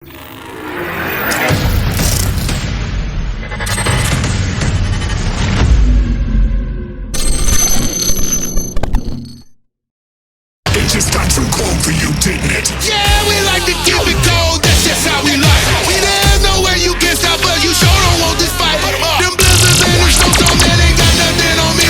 It just got too cold for you, didn't it? Yeah, we like to keep it cold, that's just how we like. There's no way you can stop us, you sure don't want this fight. Them blizzards and them storms on man ain't got nothing on me.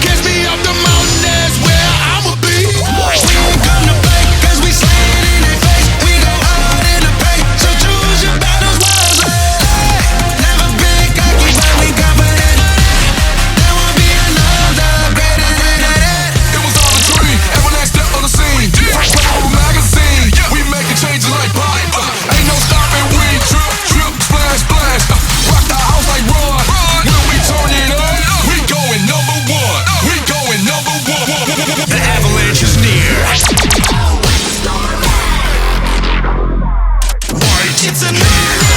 Catch me off the mountain, that's where I'ma be. We don't come to play, cause we slaying in their face. We go hard in the paint, so choose your battles wisely. Never been cocky, but we confident. There won't be another greater than that. It was all a dream, Avalanche step on the scene. Fresh play on the magazine. We making changes like pop. Ain't no stopping, we trip, trip, splash, splash. Rock the house like Ron. When we turn it up, we going number one. We going number one. The Avalanche is near. It's a new